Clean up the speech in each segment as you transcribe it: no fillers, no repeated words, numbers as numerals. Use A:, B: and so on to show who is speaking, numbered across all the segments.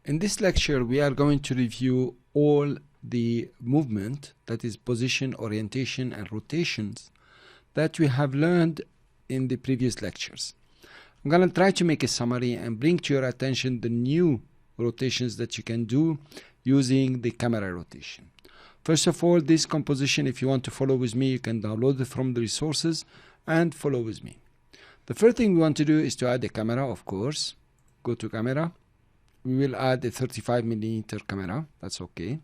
A: In this lecture, we are going to review all the movement, that is position, orientation, and rotations that we have learned in the previous lectures. I'm going to try to make a summary and bring to your attention the new rotations that you can do using the camera rotation. First of all, this composition, if you want to follow with me, you can download it from the resources and follow with me. The first thing we want to do is to add a camera, of course. Go to camera. We will add a 35mm camera. That's okay.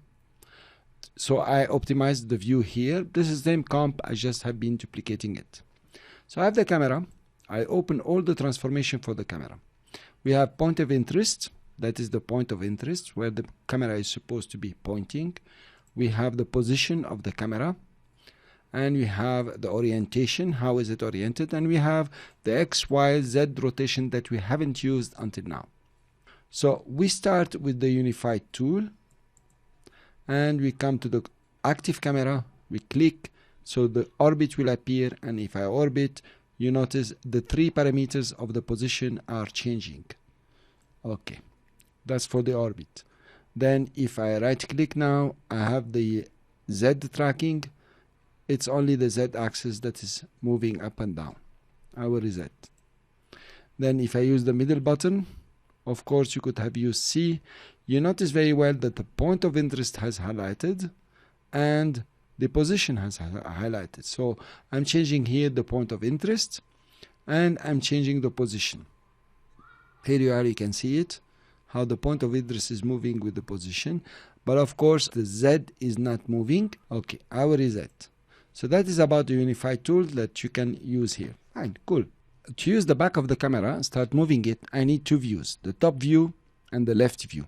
A: So I optimized the view here. This is the same comp. I just have been duplicating it. So I have the camera. I open all the transformation for the camera. We have point of interest. That is the point of interest where the camera is supposed to be pointing. We have the position of the camera. And we have the orientation. How is it oriented? And we have the X, Y, Z rotation that we haven't used until now. So we start with the unified tool and we come to the active camera. We click, so the orbit will appear, and if I orbit, you notice the 3 parameters of the position are changing. Okay, that's for the orbit. Then if I right click now, I have the Z tracking. It's only the Z axis that is moving up and down. I will reset. Then if I use the middle button, of course you could have used C. You notice very well that the point of interest has highlighted and the position has highlighted. So I'm changing here the point of interest and I'm changing the position. Here you are, you can see it, how the point of interest is moving with the position. But of course the Z is not moving. Okay, I will reset. So that is about the unified tool that you can use here. Fine, cool. To use the back of the camera, start moving it, I need 2 views, the top view and the left view.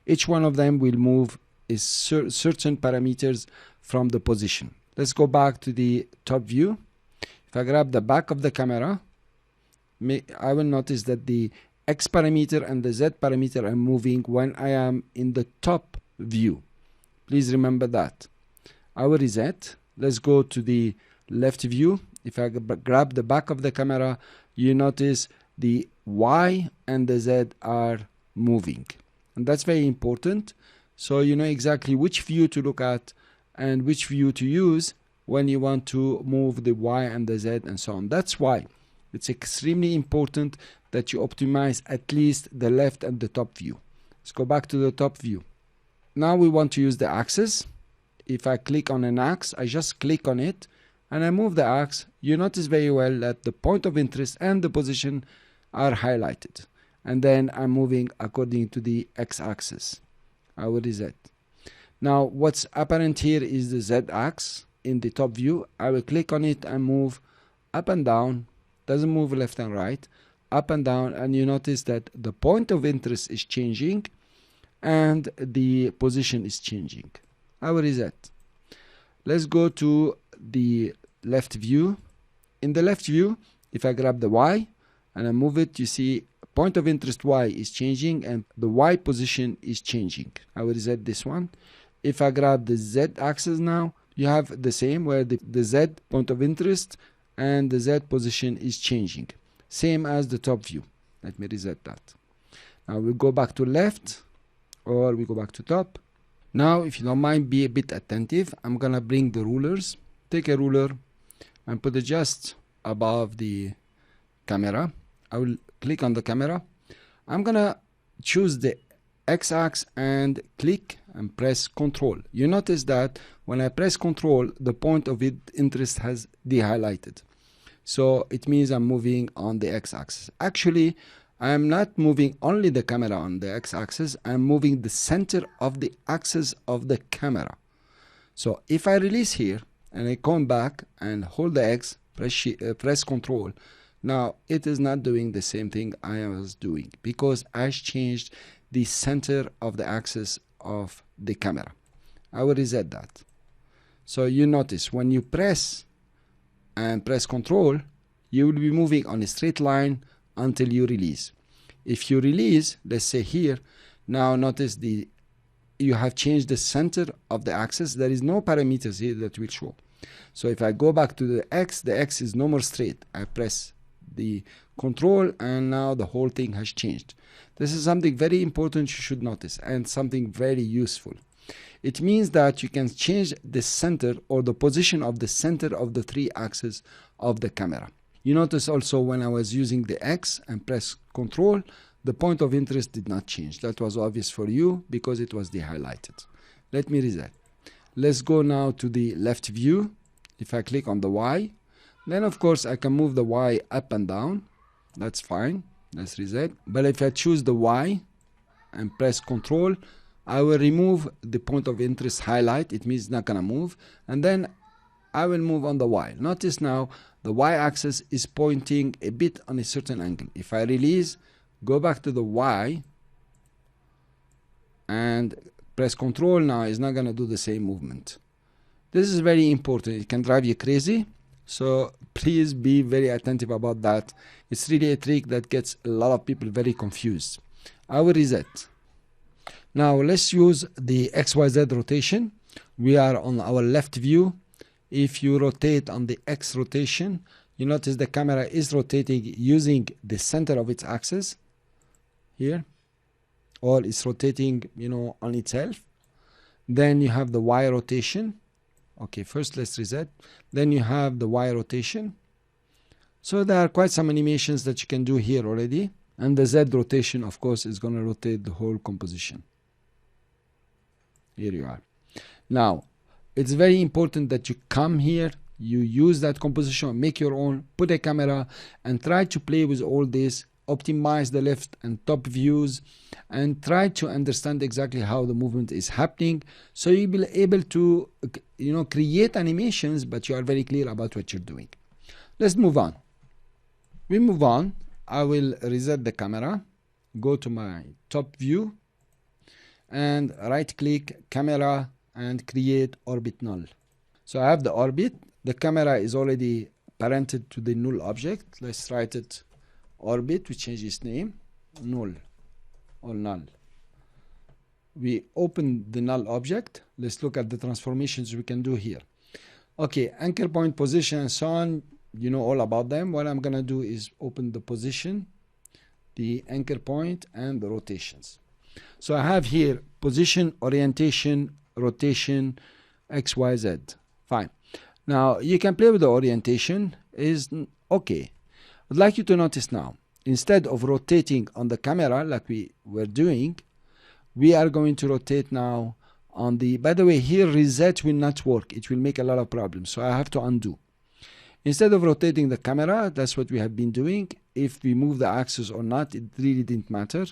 A: Each one of them will move is certain parameters from the position. Let's go back to the top view. If I grab the back of the camera, I will notice that the X parameter and the Z parameter are moving when I am in the top view. Please remember that. I will reset. Let's go to the left view. If I grab the back of the camera, you notice the Y and the Z are moving. And that's very important. So you know exactly which view to look at and which view to use when you want to move the Y and the Z and so on. That's why it's extremely important that you optimize at least the left and the top view. Let's go back to the top view. Now we want to use the axis. If I click on an axe, I just click on it and I move the axe. You notice very well that the point of interest and the position are highlighted. And then I'm moving according to the x-axis. I will reset. Now what's apparent here is the z-axis in the top view. I will click on it and move up and down. Doesn't move left and right. Up and down, and you notice that the point of interest is changing and the position is changing. I will reset. Let's go to the left view. In the left view, if I grab the Y and I move it, you see point of interest Y is changing and the Y position is changing. I will reset this one. If I grab the Z axis now, you have the same where the Z point of interest and the Z position is changing. Same as the top view. Let me reset that. Now we go back to left or we go back to top. Now, if you don't mind, be a bit attentive. I'm going to bring the rulers. Take a ruler and put it just above the camera. I will click on the camera. I'm going to choose the x-axis and click and press Ctrl. You notice that when I press Ctrl, the point of interest has de-highlighted. So it means I'm moving on the x-axis. Actually, I am not moving only the camera on the x-axis, I'm moving the center of the axis of the camera. So if I release here and I come back and hold the X, press Ctrl, now it is not doing the same thing I was doing because I changed the center of the axis of the camera. I will reset that. So you notice when you press and press Ctrl, you will be moving on a straight line until you release. If you release, let's say here, now notice you have changed the center of the axis. There is no parameters here that will show. So if I go back to the X is no more straight. I press the control, and now the whole thing has changed. This is something very important you should notice, and something very useful. It means that you can change the center or the position of the center of the 3 axes of the camera. You notice also when I was using the X and press Control, the point of interest did not change. That was obvious for you because it was dehighlighted. Let me reset. Let's go now to the left view. If I click on the Y, then of course I can move the Y up and down. That's fine. Let's reset. But if I choose the Y and press Control, I will remove the point of interest highlight. It means it's not gonna move. And then I will move on the Y. Notice now the Y axis is pointing a bit on a certain angle. If I release, go back to the Y and press Control, now it's not gonna do the same movement. This is very important. It can drive you crazy. So please be very attentive about that. It's really a trick that gets a lot of people very confused. I will reset. Now let's use the XYZ rotation. We are on our left view. If you rotate on the X rotation, you notice the camera is rotating using the center of its axis here, or it's rotating, on itself. Then you have the Y rotation. Okay, first let's reset. Then you have the Y rotation. So there are quite some animations that you can do here already. And the Z rotation, of course, is going to rotate the whole composition. Here you are. Now, it's very important that you come here, you use that composition, make your own, put a camera, and try to play with all this, optimize the left and top views, and try to understand exactly how the movement is happening, so you'll be able to, create animations, but you are very clear about what you're doing. Let's move on. We move on. I will reset the camera, go to my top view, and right click camera and create orbit null. So I have the orbit. The camera is already parented to the null object. Let's write it orbit. We change its name, null or null. We open the null object. Let's look at the transformations we can do here. Okay, anchor point, position, and so on. You know all about them. What I'm gonna do is open the position, the anchor point, and the rotations. So I have here position, orientation, rotation, X, Y, Z. Fine. Now you can play with the orientation. Is okay. I'd like you to notice now, instead of rotating on the camera like we were doing, we are going to rotate now on the, by the way, here reset will not work. It will make a lot of problems. So I have to undo. Instead of rotating the camera, that's what we have been doing. If we move the axis or not, it really didn't matter.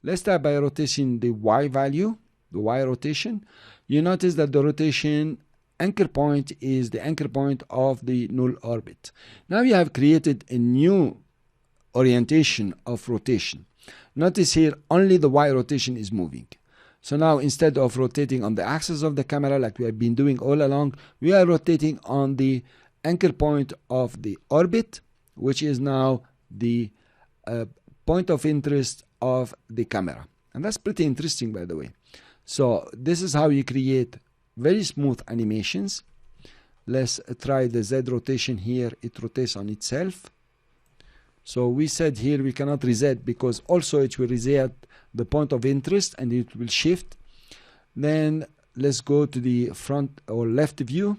A: Let's start by rotating the Y value, the Y rotation. You notice that the rotation anchor point is the anchor point of the null orbit. Now you have created a new orientation of rotation. Notice here only the Y rotation is moving. So now instead of rotating on the axis of the camera like we have been doing all along, we are rotating on the anchor point of the orbit, which is now the point of interest of the camera. And that's pretty interesting, by the way. So this is how you create very smooth animations. Let's try the Z rotation here. It rotates on itself. So we said here we cannot reset because also it will reset the point of interest and it will shift. Then let's go to the front or left view.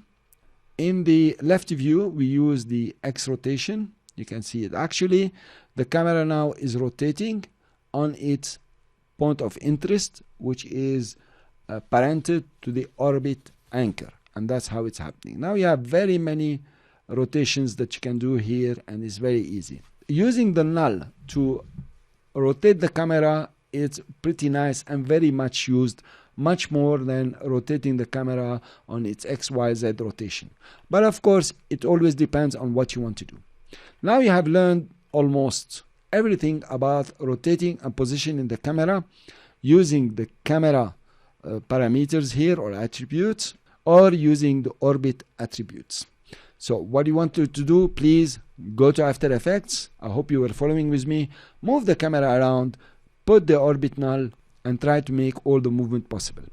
A: In the left view, we use the X rotation. You can see it. Actually, the camera now is rotating on its point of interest, which is parented to the orbit anchor. And that's how it's happening. Now you have very many rotations that you can do here, and it's very easy. Using the null to rotate the camera, it's pretty nice and very much used, much more than rotating the camera on its XYZ rotation. But of course, it always depends on what you want to do. Now you have learned almost everything about rotating and positioning the camera using the camera parameters here or attributes, or using the orbit attributes. So what you want to do, please go to After Effects. I hope you were following with me. Move the camera around, put the orbit null, and try to make all the movement possible.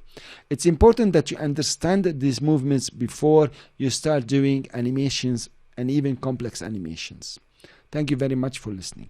A: It's important that you understand these movements before you start doing animations and even complex animations. Thank you very much for listening.